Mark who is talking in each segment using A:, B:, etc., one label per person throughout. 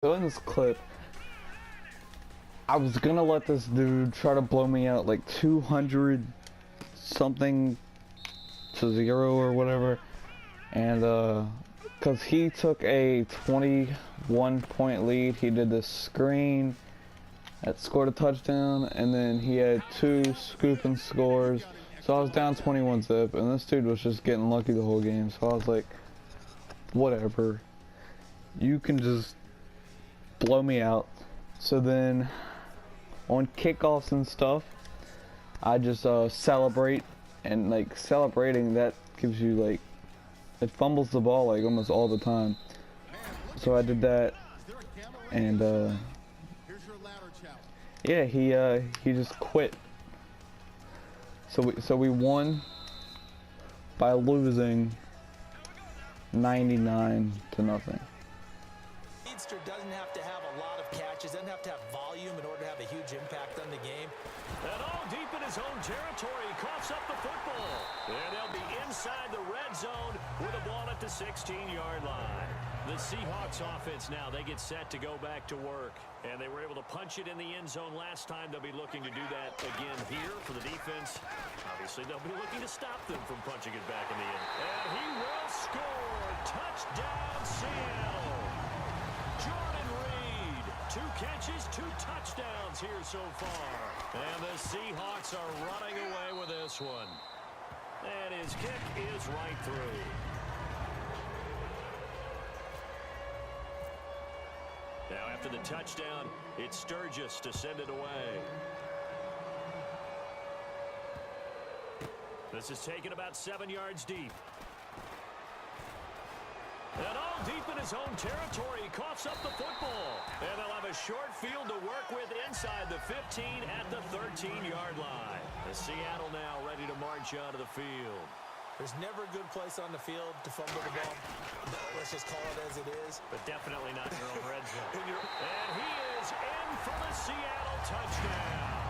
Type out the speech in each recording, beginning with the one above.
A: So in this clip, I was gonna let this dude try to blow me out like 200 something to 0 or whatever, and cause he took a 21-point lead, he did this screen that scored a touchdown, and then he had 2 scooping scores, so I was down 21 zip, and this dude was just getting lucky the whole game, so I was like, whatever, you can just blow me out. So then on kickoffs and stuff, I just celebrate, and like celebrating, that gives you like, it fumbles the ball like almost all the time. So I did that, and yeah, he just quit. So we won by losing 99 to nothing.
B: Doesn't have to have a lot of catches, doesn't have to have volume in order to have a huge impact on the game.
C: And all deep in his own territory, he coughs up the football. And they'll be inside the red zone with a ball at the 16-yard line. The Seahawks offense now, they get set to go back to work. And they were able to punch it in the end zone last time. They'll be looking to do that again here for the defense. Obviously, they'll be looking to stop them from punching it back in the end. And he will score. Touchdown, Seattle. Jordan Reed, 2 catches, 2 touchdowns here so far. And the Seahawks are running away with this one. And his kick is right through. Now after the touchdown, it's Sturgis to send it away. This is taken about 7 yards deep. And all deep in his own territory, he coughs up the football. And they'll have a short field to work with inside the 15 at the 13-yard line. The Seattle now ready to march out of the field.
B: There's never a good place on the field to fumble the ball. Let's just call it as it is.
C: But definitely not in your own red zone. And he is in for the Seattle touchdown.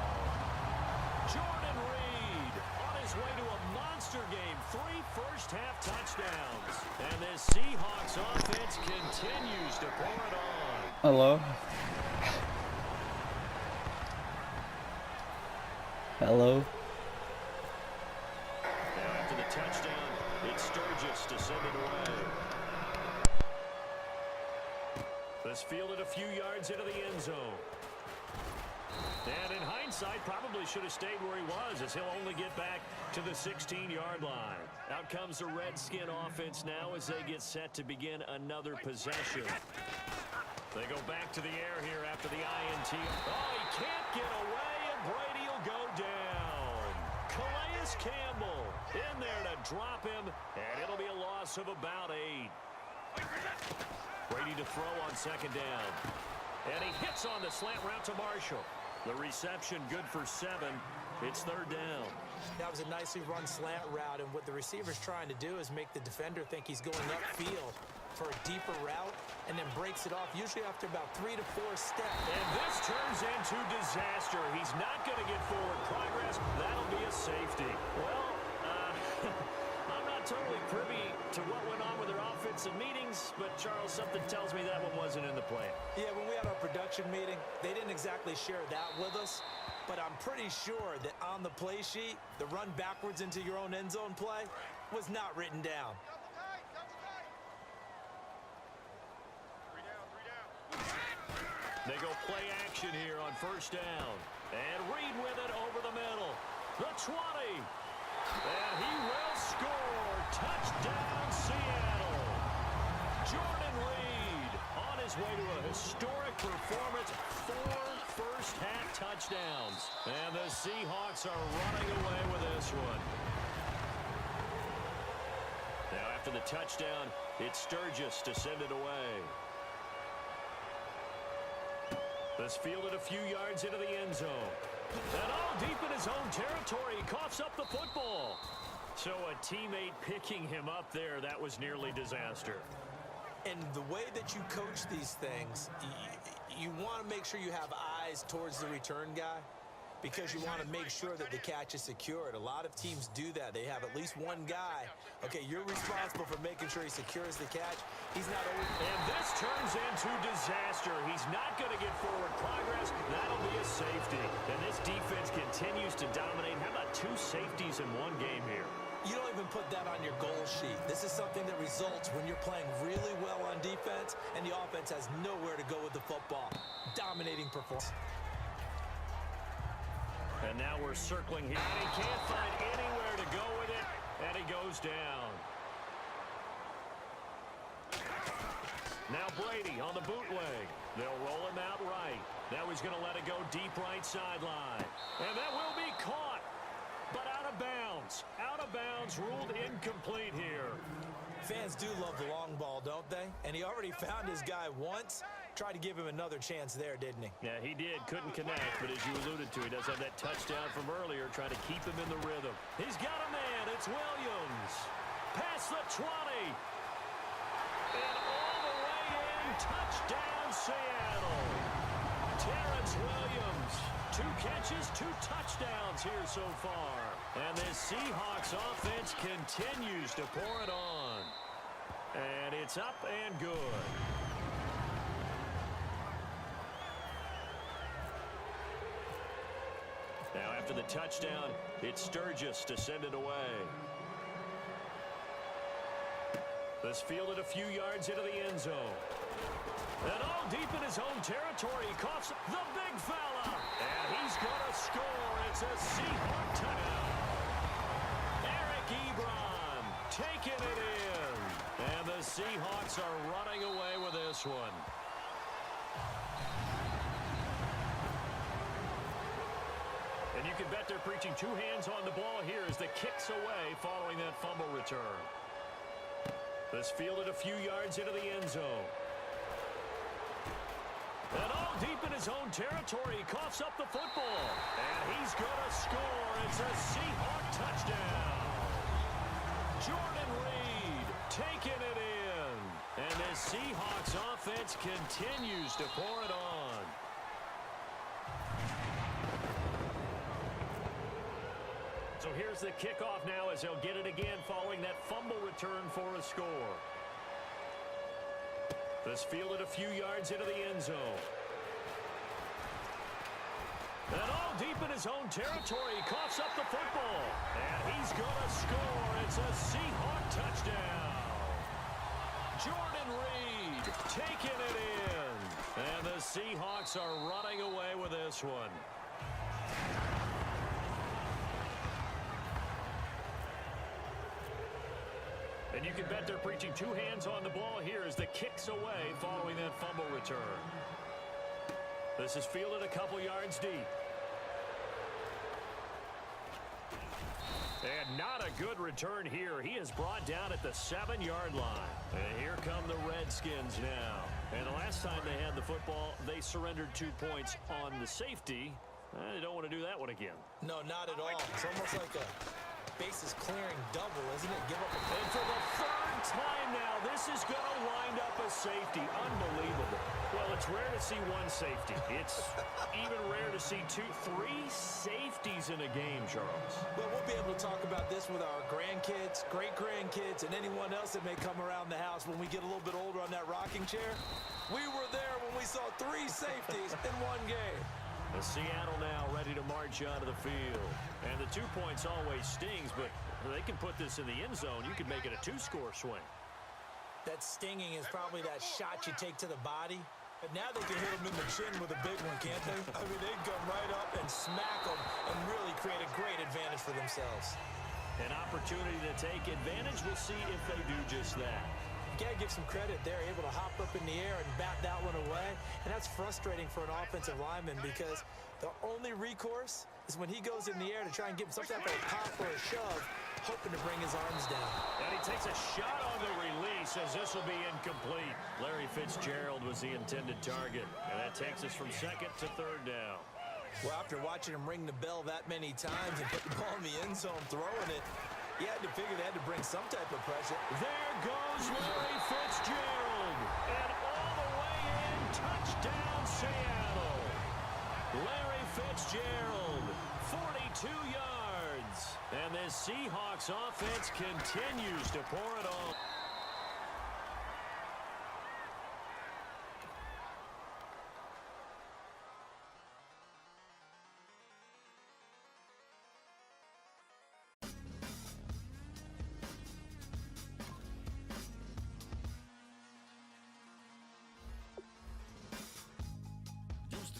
C: Jordan Reed on his way to a monster game. 3 first-half touchdowns. And this Seahawks offense continues to pour it on.
A: Hello? Hello?
C: Now after the touchdown, it's Sturgis to send it away. This fielded a few yards into the end zone. And in hindsight, probably should have stayed where he was, as he'll only get back to the 16-yard line. Out comes the Redskin offense now as they get set to begin another possession. They go back to the air here after the INT. Oh, he can't get away, and Brady will go down. Calais Campbell in there to drop him, and it'll be a loss of about 8. Brady to throw on second down. And he hits on the slant route to Marshall. The reception good for 7. It's third down.
B: That was a nicely run slant route, and what the receiver's trying to do is make the defender think he's going upfield for a deeper route, and then breaks it off, usually after about 3 to 4 steps.
C: And this turns into disaster. He's not going to get forward progress. That'll be a safety. Well, I'm not totally privy to what went on with their offensive meetings, but Charles, something tells me that one wasn't in the plan.
B: Yeah, when we had our production meeting, they didn't exactly share that with us, but I'm pretty sure that on the play sheet, the run backwards into your own end zone play was not written down.
C: They go play action here on first down. And Reed with it over the middle. The 20. And he will score. Touchdown, Seattle. Jordan Reed on his way to a historic performance. 4 first-half touchdowns. And the Seahawks are running away with this one. Now after the touchdown, it's Sturgis to send it away. This fielded a few yards into the end zone. And all deep in his own territory, he coughs up the football. So a teammate picking him up there, that was nearly disaster.
B: And the way that you coach these things, you want to make sure you have eyes towards the return guy. because you want to make sure that the catch is secured. A lot of teams do that. They have at least one guy. Okay, you're responsible for making sure he secures the catch. He's not always...
C: And this turns into disaster. He's not going to get forward progress. That'll be a safety. And this defense continues to dominate. How about 2 safeties in one game here?
B: You don't even put that on your goal sheet. This is something that results when you're playing really well on defense and the offense has nowhere to go with the football. Dominating performance.
C: And now we're circling here. And he can't find anywhere to go with it. And he goes down. Now Brady on the bootleg. They'll roll him out right. Now he's going to let it go deep right sideline. And that will be caught. But out of bounds. Out of bounds, ruled incomplete here.
B: Fans do love the long ball, don't they? And he already found his guy once. Tried to give him another chance there, didn't he?
C: Yeah, he did. Couldn't connect, but as you alluded to, he does have that touchdown from earlier, trying to keep him in the rhythm. He's got a man. It's Williams. Past the 20. And all the way in. Touchdown, Seattle. Terrence Williams. 2 catches, 2 touchdowns here so far. And this Seahawks offense continues to pour it on. And it's up and good. Now after the touchdown, it's Sturgis to send it away. This fielded a few yards into the end zone. And all deep in his own territory, he coughs the big fella. And he's going to score. It's a Seahawk touchdown. Eric Ebron taking it in. And the Seahawks are running away with this one. And you can bet they're preaching 2 hands on the ball here as the kick's away following that fumble return. This fielded a few yards into the end zone. And all deep in his own territory, he coughs up the football. And he's going to score. It's a Seahawk touchdown. Jordan Reed taking it in. And the Seahawks offense continues to pour it on. So here's the kickoff now as they'll get it again following that fumble return for a score. This fielded a few yards into the end zone. And all deep in his own territory, he coughs up the football. And he's going to score. It's a Seahawk touchdown. Jordan Reed taking it in. And the Seahawks are running away with this one. And you can bet they're preaching 2 hands on the ball here as the kick's away following that fumble return. This is fielded a couple yards deep. And not a good return here. He is brought down at the 7-yard line. And here come the Redskins now. And the last time they had the football, they surrendered 2 points on the safety. They don't want to do that one again.
B: No, not at all. It's almost like a bases clearing double, isn't it? Give up a...
C: And for the 3rd time now, this is going to wind up a safety. Unbelievable. Well, it's rare to see 1 safety. It's even rare to see 3 safeties in a game, Charles.
B: Well, we'll be able to talk about this with our grandkids, great-grandkids, and anyone else that may come around the house when we get a little bit older on that rocking chair. We were there when we saw 3 safeties in 1 game.
C: The Seattle now ready to march onto the field. And the 2 points always stings, but they can put this in the end zone. You could make it a 2-score swing.
B: That stinging is probably that shot you take to the body. But now they can hit him in the chin with a big one, can't they? I mean, they can come right up and smack them and really create a great advantage for themselves.
C: An opportunity to take advantage. We'll see if they do just that.
B: You gotta give some credit. They're able to hop up in the air and bat that one away. And that's frustrating for an offensive lineman because the only recourse is when he goes in the air to try and give him some type of a pop or a shove, hoping to bring his arms down.
C: And he takes a shot on the release as this will be incomplete. Larry Fitzgerald was the intended target. And that takes us from 2nd to 3rd down.
B: Well, after watching him ring the bell that many times and put the ball in the end zone throwing it, you had to figure they had to bring some type of pressure.
C: There goes Larry Fitzgerald. And all the way in, touchdown Seattle. Larry Fitzgerald 2 yards. And this Seahawks offense continues to pour it on.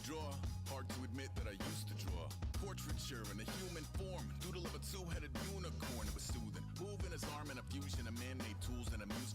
D: Draw. Hard to admit that I used to draw. Portraiture in a human form. Doodle of a two-headed unicorn. It was soothing. Moving his arm in a fusion of man-made tools and a music.